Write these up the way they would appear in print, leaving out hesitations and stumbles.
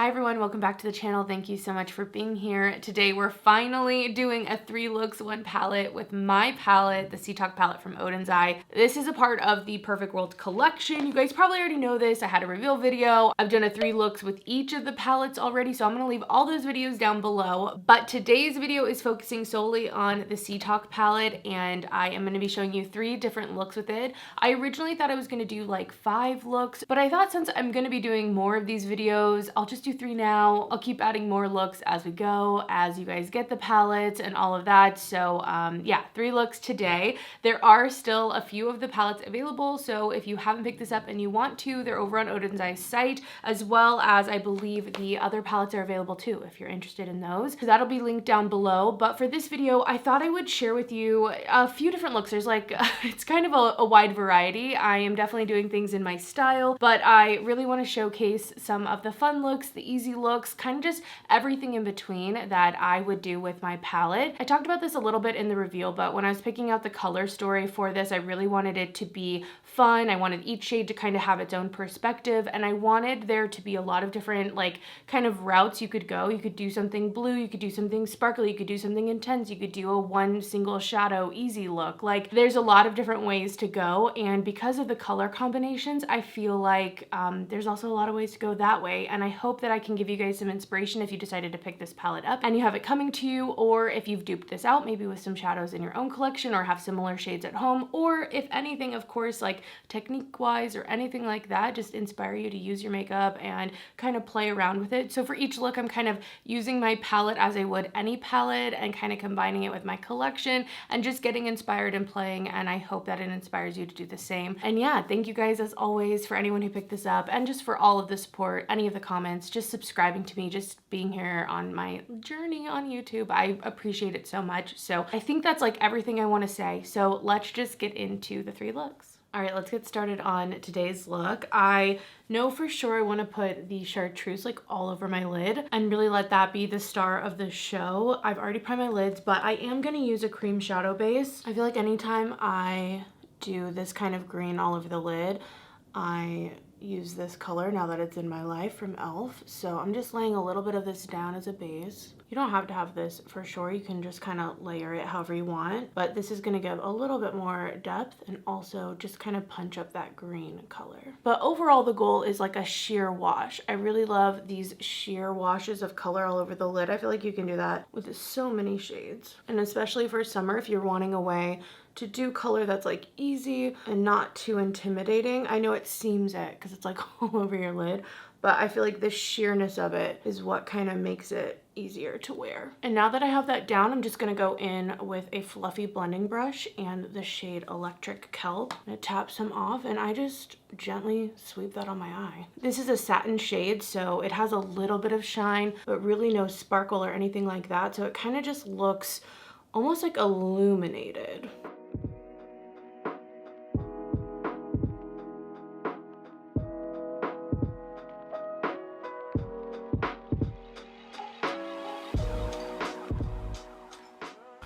Hi everyone, welcome back to the channel. Thank you so much for being here. Today we're finally doing a 3 looks 1 palette with my palette, the Sea Talk palette from Oden's Eye. This is a part of the Perfect World collection. You guys probably already know this. I had a reveal video. I've done a 3 looks with each of the palettes already, so I'm gonna leave all those videos down below. But today's video is focusing solely on the Sea Talk palette, and I am gonna be showing you 3 different looks with it. I originally thought I was gonna do like 5 looks, but I thought since I'm gonna be doing more of these videos, I'll just do 3 now. I'll keep adding more looks as we go, as you guys get the palettes and all of that. So yeah, 3 looks today. There are still a few of the palettes available, so if you haven't picked this up and you want to, they're over on Oden's Eye site, as well as I believe the other palettes are available too if you're interested in those. So that'll be linked down below. But for this video, I thought I would share with you a few different looks. There's like, it's kind of a wide variety. I am definitely doing things in my style, but I really want to showcase some of the fun looks, the easy looks, kind of just everything in between that I would do with my palette. I talked about this a little bit in the reveal, but when I was picking out the color story for this, I really wanted it to be fun. I wanted each shade to kind of have its own perspective, and I wanted there to be a lot of different like kind of routes you could go. You could do something blue, you could do something sparkly, you could do something intense, you could do a one single shadow easy look. Like there's a lot of different ways to go, and because of the color combinations, I feel like there's also a lot of ways to go that way, and I hope that I can give you guys some inspiration if you decided to pick this palette up and you have it coming to you, or if you've duped this out maybe with some shadows in your own collection or have similar shades at home, or if anything, of course, like technique wise or anything like that, just inspire you to use your makeup and kind of play around with it. So for each look, I'm kind of using my palette as I would any palette and kind of combining it with my collection and just getting inspired and playing, and I hope that it inspires you to do the same. And yeah, thank you guys as always for anyone who picked this up and just for all of the support, any of the comments, just subscribing to me, just being here on my journey on YouTube. I appreciate it so much. So I think that's like everything I want to say. So let's just get into the 3 looks. All right, let's get started on today's look. I know for sure I want to put the chartreuse like all over my lid and really let that be the star of the show. I've already primed my lids, but I am going to use a cream shadow base. I feel like anytime I do this kind of green all over the lid, I use this color now that it's in my life from e.l.f. So I'm just laying a little bit of this down as a base. You don't have to have this for sure. You can just kind of layer it however you want, but this is going to give a little bit more depth and also just kind of punch up that green color. But overall, the goal is like a sheer wash. I really love these sheer washes of color all over the lid. I feel like you can do that with so many shades, and especially for summer, if you're wanting a way to do color that's like easy and not too intimidating. I know it seems it because it's like all over your lid, but I feel like the sheerness of it is what kind of makes it easier to wear. And now that I have that down, I'm just gonna go in with a fluffy blending brush and the shade Electric Kelp. I'm gonna tap some off and I just gently sweep that on my eye. This is a satin shade, so it has a little bit of shine, but really no sparkle or anything like that. So it kind of just looks almost like illuminated.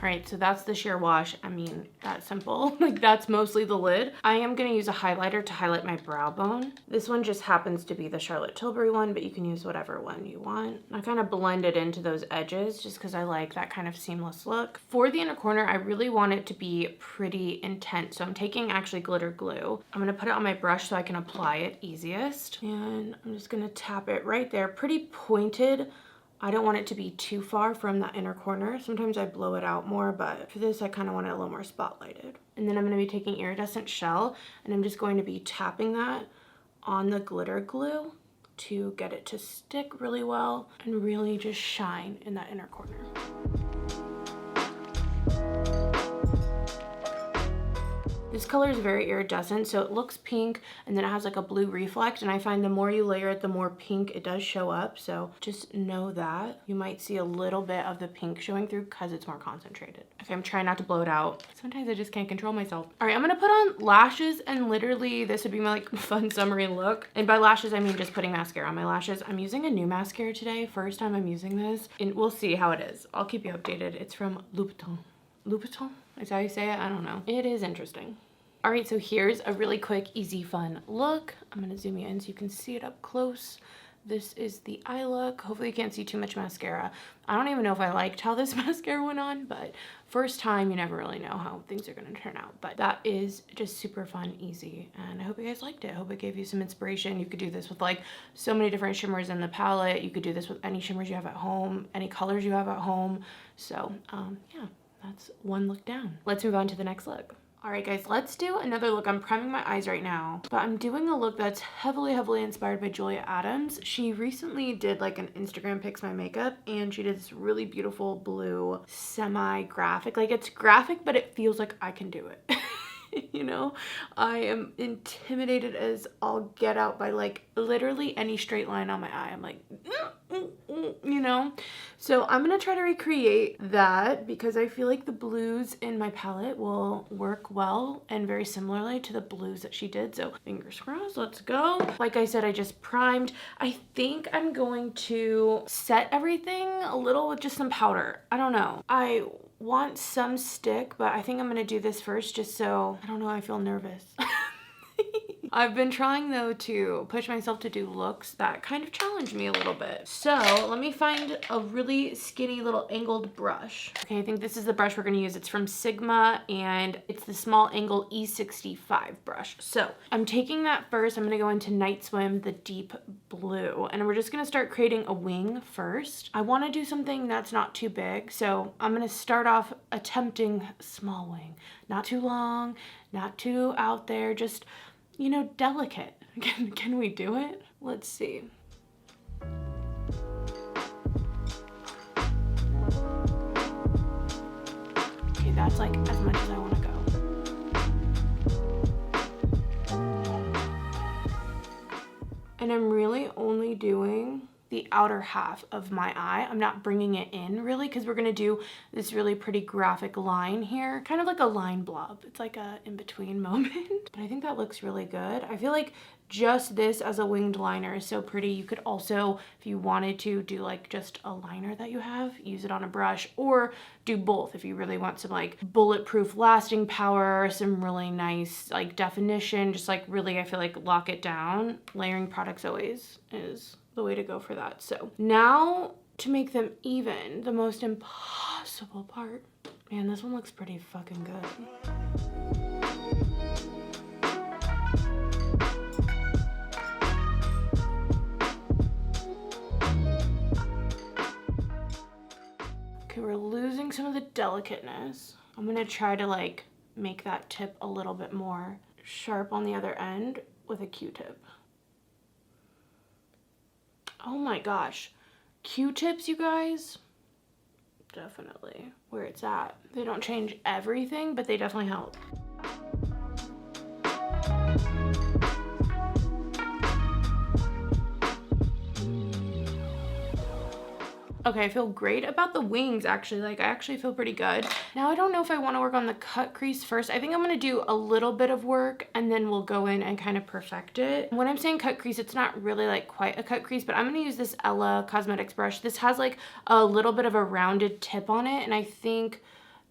All right, so that's the sheer wash. I mean, that's simple. Like that's mostly the lid. I am gonna use a highlighter to highlight my brow bone. This one just happens to be the Charlotte Tilbury one, but you can use whatever one you want. I kind of blend it into those edges just because I like that kind of seamless look. For the inner corner, I really want it to be pretty intense. So I'm taking actually glitter glue. I'm gonna put it on my brush so I can apply it easiest. And I'm just gonna tap it right there, pretty pointed. I don't want it to be too far from that inner corner. Sometimes I blow it out more, but for this, I kind of want it a little more spotlighted. And then I'm going to be taking Iridescent Shell, and I'm just going to be tapping that on the glitter glue to get it to stick really well and really just shine in that inner corner. This color is very iridescent, so it looks pink and then it has like a blue reflect, and I find the more you layer it, the more pink it does show up. So just know that. You might see a little bit of the pink showing through because it's more concentrated. Okay, I'm trying not to blow it out. Sometimes I just can't control myself. All right, I'm gonna put on lashes, and literally this would be my like fun summery look. And by lashes, I mean just putting mascara on my lashes. I'm using a new mascara today. First time I'm using this, and we'll see how it is. I'll keep you updated. It's from Louboutin. Louboutin? Is that how you say it? I don't know. It is interesting. All right, so here's a really quick, easy, fun look. I'm gonna zoom you in so you can see it up close. This is the eye look. Hopefully you can't see too much mascara. I don't even know if I liked how this mascara went on, but first time, you never really know how things are gonna turn out. But that is just super fun, easy, and I hope you guys liked it. I hope it gave you some inspiration. You could do this with like so many different shimmers in the palette. You could do this with any shimmers you have at home, any colors you have at home. So yeah, that's one look down. Let's move on to the next look. All right, guys, let's do another look. I'm priming my eyes right now, but I'm doing a look that's heavily inspired by Julia Adams. She recently did like an Instagram Picks My Makeup, and she did this really beautiful blue semi-graphic. Like, it's graphic, but it feels like I can do it. You know, I am intimidated as all get out by like literally any straight line on my eye. I'm like, you know, so I'm gonna try to recreate that because I feel like the blues in my palette will work well and very similarly to the blues that she did. So fingers crossed, let's go. Like I said, I just primed. I think I'm going to set everything a little with just some powder. I don't know. I want some stick, but I think I'm gonna do this first just so, I don't know, I feel nervous. I've been trying though to push myself to do looks that kind of challenge me a little bit. So let me find a really skinny little angled brush. Okay, I think this is the brush we're gonna use. It's from Sigma and it's the small angle E65 brush. So I'm taking that first. I'm gonna go into Night Swim, the deep blue, and we're just gonna start creating a wing first. I wanna do something that's not too big. So I'm gonna start off attempting a small wing. Not too long, not too out there, just, you know, delicate. Can we do it? Let's see. Okay, that's like as much as I want to go. And I'm really only doing the outer half of my eye. I'm not bringing it in really because we're gonna do this really pretty graphic line here, kind of like a line blob. It's like a in-between moment, but I think that looks really good. I feel like just this as a winged liner is so pretty. You could also, if you wanted to, do like just a liner that you have, use it on a brush, or do both if you really want some like bulletproof lasting power, some really nice like definition, just like really, I feel like lock it down. Layering products always is the way to go for that. So now to make them even, the most impossible part. Man, this one looks pretty fucking good. Okay, we're losing some of the delicateness. I'm gonna try to like make that tip a little bit more sharp on the other end with a Q-tip. Oh my gosh, Q-tips, you guys, definitely where it's at. They don't change everything, but they definitely help. Okay, I feel great about the wings actually. Like, I actually feel pretty good. Now I don't know if I want to work on the cut crease first. I think I'm gonna do a little bit of work and then we'll go in and kind of perfect it. When I'm saying cut crease, it's not really like quite a cut crease, but I'm gonna use this Ella Cosmetics brush. This has like a little bit of a rounded tip on it, and I think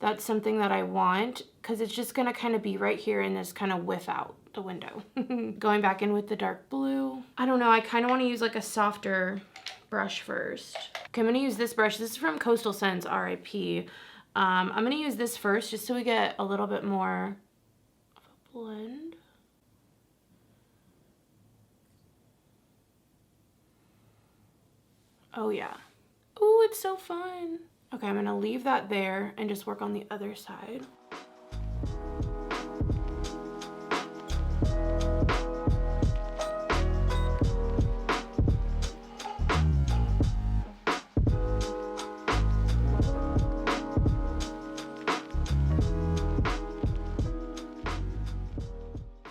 that's something that I want because it's just gonna kind of be right here in this kind of whiff out the window. Going back in with the dark blue. I don't know, I kind of want to use like a softer brush first. Okay, I'm gonna use this brush. This is from Coastal Scents, RIP. I'm gonna use this first just so we get a little bit more of a blend. Oh yeah. Ooh, it's so fun. Okay, I'm gonna leave that there and just work on the other side.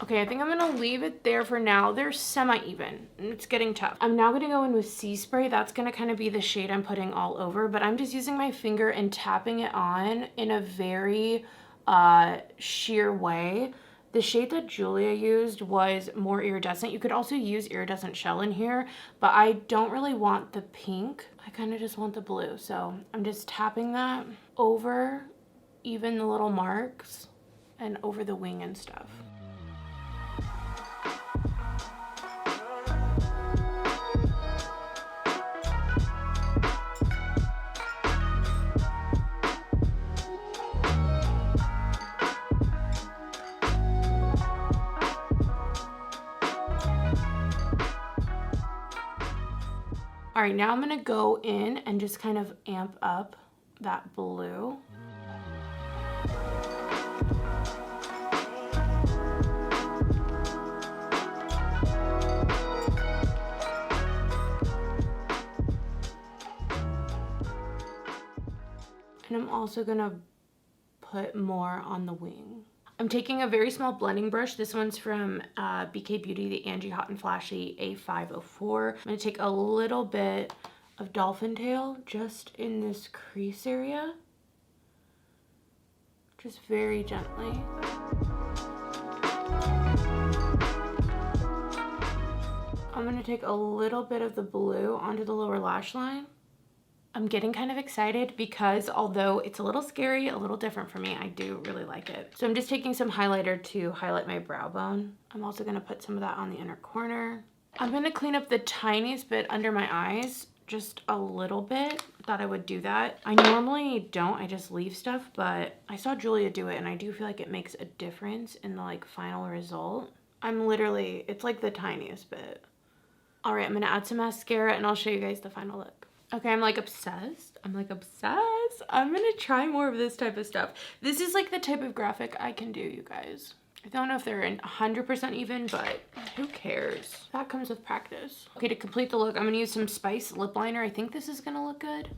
Okay, I think I'm gonna leave it there for now. They're semi-even, and it's getting tough. I'm now gonna go in with Sea Spray. That's gonna kind of be the shade I'm putting all over, but I'm just using my finger and tapping it on in a very sheer way. The shade that Julia used was more iridescent. You could also use iridescent shell in here, but I don't really want the pink. I kind of just want the blue. So I'm just tapping that over even the little marks and over the wing and stuff. All right, now I'm gonna go in and just kind of amp up that blue. And I'm also gonna put more on the wing. I'm taking a very small blending brush. This one's from BK Beauty, the Angie Hot and Flashy A504. I'm gonna take a little bit of Dolphin Tail just in this crease area. Just very gently. I'm gonna take a little bit of the blue onto the lower lash line. I'm getting kind of excited because although it's a little scary, a little different for me, I do really like it. So I'm just taking some highlighter to highlight my brow bone. I'm also gonna put some of that on the inner corner. I'm gonna clean up the tiniest bit under my eyes, just a little bit. Thought I would do that. I normally don't, I just leave stuff, but I saw Julia do it and I do feel like it makes a difference in the like final result. I'm literally, it's like the tiniest bit. All right, I'm gonna add some mascara and I'll show you guys the final look. Okay, I'm like obsessed. I'm gonna try more of this type of stuff. This is like the type of graphic I can do, you guys. I don't know if they're in 100% even, but who cares? That comes with practice. Okay, to complete the look, I'm gonna use some Spice lip liner. I think this is gonna look good.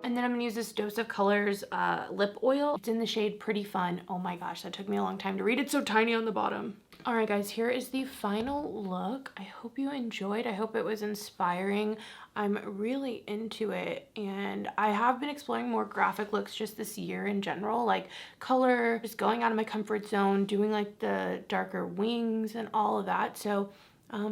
And then I'm gonna use this Dose of Colors lip oil. It's in the shade Pretty Fun. Oh my gosh, that took me a long time to read. It's so tiny on the bottom. All right, guys, here is the final look. I hope you enjoyed. I hope it was inspiring. I'm really into it, and I have been exploring more graphic looks just this year in general, like color, just going out of my comfort zone, doing like the darker wings and all of that. So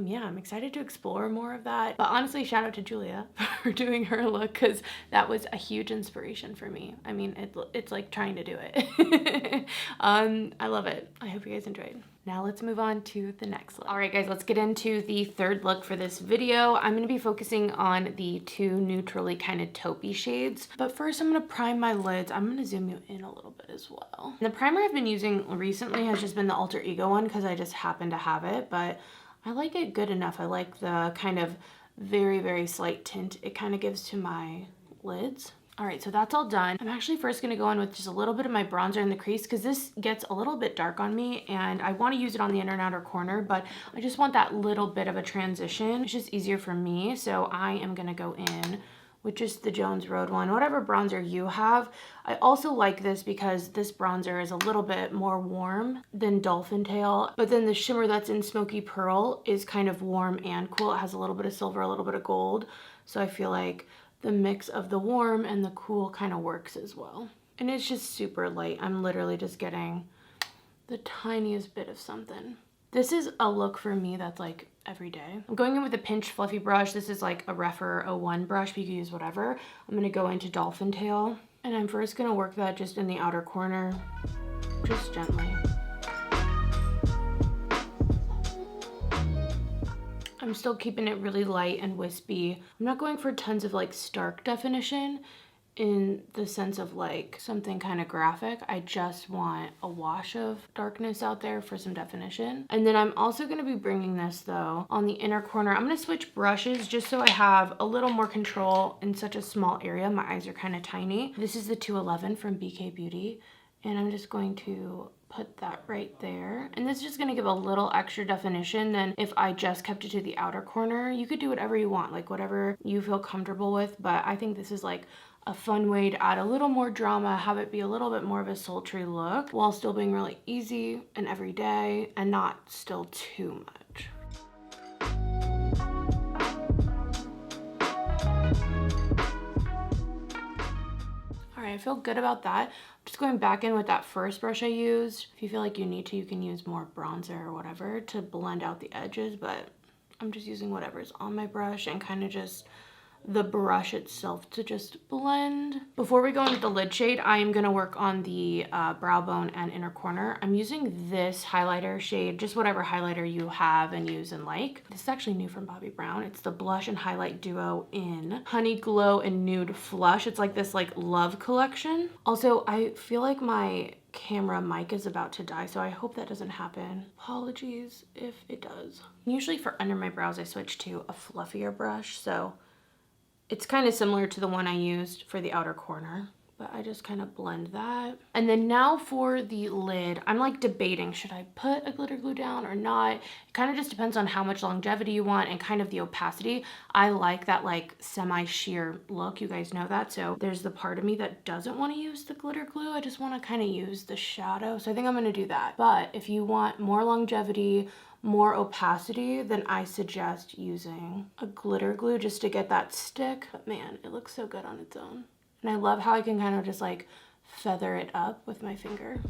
yeah, I'm excited to explore more of that. But honestly, shout out to Julia for doing her look because that was a huge inspiration for me. I mean, it's like trying to do it. I love it. I hope you guys enjoyed. Now let's move on to the next look. All right, guys, let's get into the third look for this video. I'm gonna be focusing on the two neutrally kind of taupey shades. But first, I'm gonna prime my lids. I'm gonna zoom you in a little bit as well. And the primer I've been using recently has just been the Alter Ego one because I just happen to have it, but I like it good enough. I like the kind of very, very slight tint it kind of gives to my lids. All right, so that's all done. I'm actually first gonna go in with just a little bit of my bronzer in the crease because this gets a little bit dark on me and I wanna use it on the inner and outer corner, but I just want that little bit of a transition. It's just easier for me, so I am gonna go in with just the Jones Road one, whatever bronzer you have. I also like this because this bronzer is a little bit more warm than Dolphin Tail, but then the shimmer that's in Smoky Pearl is kind of warm and cool. It has a little bit of silver, a little bit of gold. So I feel like the mix of the warm and the cool kind of works as well. And it's just super light. I'm literally just getting the tiniest bit of something. This is a look for me that's like every day. I'm going in with a pinch fluffy brush. This is like a REFERRAL 01 brush, but you can use whatever. I'm gonna go into Dolphin Tail, and I'm first gonna work that just in the outer corner, just gently. I'm still keeping it really light and wispy. I'm not going for tons of like stark definition in the sense of like something kind of graphic. I just want a wash of darkness out there for some definition. And then I'm also going to be bringing this though on the inner corner. I'm going to switch brushes just so I have a little more control in such a small area. My eyes are kind of tiny. This is the 211 from BK Beauty, and I'm just going to put that right there. And this is just gonna give a little extra definition than if I just kept it to the outer corner. You could do whatever you want, like whatever you feel comfortable with, but I think this is like a fun way to add a little more drama, have it be a little bit more of a sultry look while still being really easy and everyday and not still too much. All right, I feel good about that. Just going back in with that first brush I used. If you feel like you need to, you can use more bronzer or whatever to blend out the edges, but I'm just using whatever's on my brush and kind of just the brush itself to just blend. Before we go into the lid shade, I am gonna work on the brow bone and inner corner. I'm using this highlighter shade, just whatever highlighter you have and use and like. This is actually new from Bobbi Brown. It's the Blush and Highlight Duo in Honey Glow and Nude Flush. It's like this like love collection. Also, I feel like my camera mic is about to die, so I hope that doesn't happen. Apologies if it does. Usually for under my brows, I switch to a fluffier brush, so it's kind of similar to the one I used for the outer corner, but I just kind of blend that. And then now for the lid, I'm like debating, should I put a glitter glue down or not? It kind of just depends on how much longevity you want and kind of the opacity. I like that like semi-sheer look, you guys know that. So there's the part of me that doesn't want to use the glitter glue. I just want to kind of use the shadow. So I think I'm going to do that. But if you want more longevity, more opacity, then I suggest using a glitter glue just to get that stick. But man, it looks so good on its own. And I love how I can kind of just like feather it up with my finger.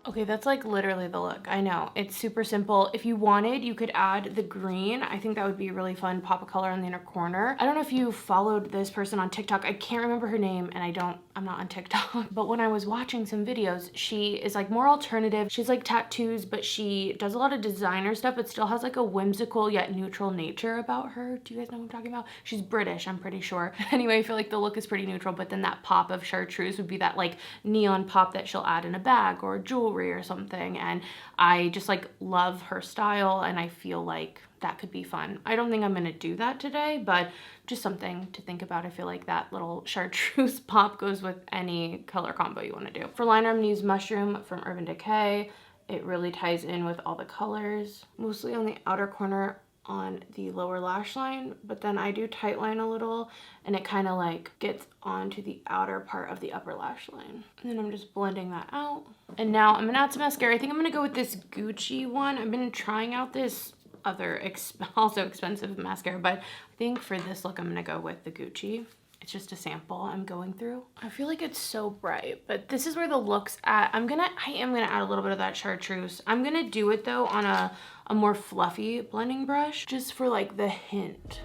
Okay, that's like literally the look. I know, it's super simple. If you wanted, you could add the green. I think that would be really fun. Pop a color on the inner corner. I don't know if you followed this person on TikTok. I can't remember her name and I'm not on TikTok. But when I was watching some videos, she is like more alternative. She's like tattoos, but she does a lot of designer stuff, but still has like a whimsical yet neutral nature about her. Do you guys know what I'm talking about? She's British, I'm pretty sure. Anyway, I feel like the look is pretty neutral, but then that pop of chartreuse would be that like neon pop that she'll add in a bag or jewelry or something. And I just like love her style and I feel like that could be fun. I don't think I'm gonna do that today, but just something to think about. I feel like that little chartreuse pop goes with any color combo you want to do. For liner, I'm gonna use Mushroom from Urban Decay. It really ties in with all the colors, mostly on the outer corner on the lower lash line, but then I do tight line a little and it kind of like gets onto the outer part of the upper lash line. And then I'm just blending that out. And now I'm gonna add some mascara. I think I'm gonna go with this Gucci one. I've been trying out this other also expensive mascara, but I think for this look, I'm gonna go with the Gucci. It's just a sample I'm going through. I feel like it's so bright, but this is where the look's at. I am gonna add a little bit of that chartreuse. I'm gonna do it though on a more fluffy blending brush, just for like the hint.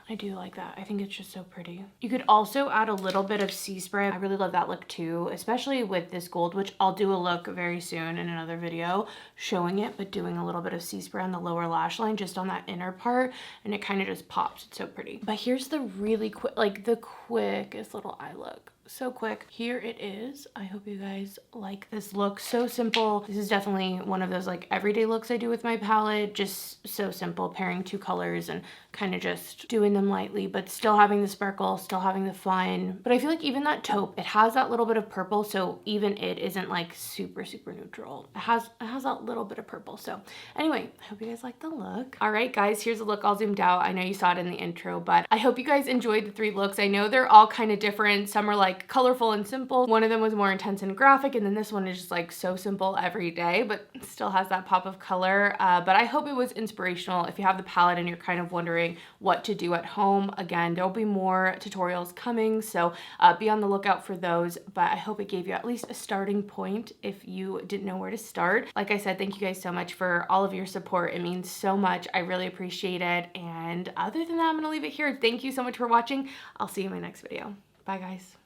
I do like that. I think it's just so pretty. You could also add a little bit of sea spray. I really love that look too, especially with this gold, which I'll do a look very soon in another video showing it, but doing a little bit of sea spray on the lower lash line, just on that inner part, and it kind of just pops. It's so pretty. But here's the really quick, like the quickest little eye look. So quick. Here it is. I hope you guys like this look. So simple. This is definitely one of those like everyday looks I do with my palette. Just so simple, pairing two colors and kind of just doing them lightly, but still having the sparkle, still having the fun. But I feel like even that taupe, it has that little bit of purple, so even it isn't like super neutral. It has that little bit of purple. So anyway, I hope you guys like the look. All right, guys, here's a look all zoomed out. I know you saw it in the intro, but I hope you guys enjoyed the 3 looks. I know they're all kind of different. Some are like colorful and simple. One of them was more intense and graphic, and then this one is just like so simple every day, but still has that pop of color. But I hope it was inspirational. If you have the palette and you're kind of wondering what to do at home, again, there'll be more tutorials coming, so be on the lookout for those. But I hope it gave you at least a starting point if you didn't know where to start. Like I said, thank you guys so much for all of your support. It means so much. I really appreciate it. And other than that, I'm gonna leave it here. Thank you so much for watching. I'll see you in my next video. Bye, guys.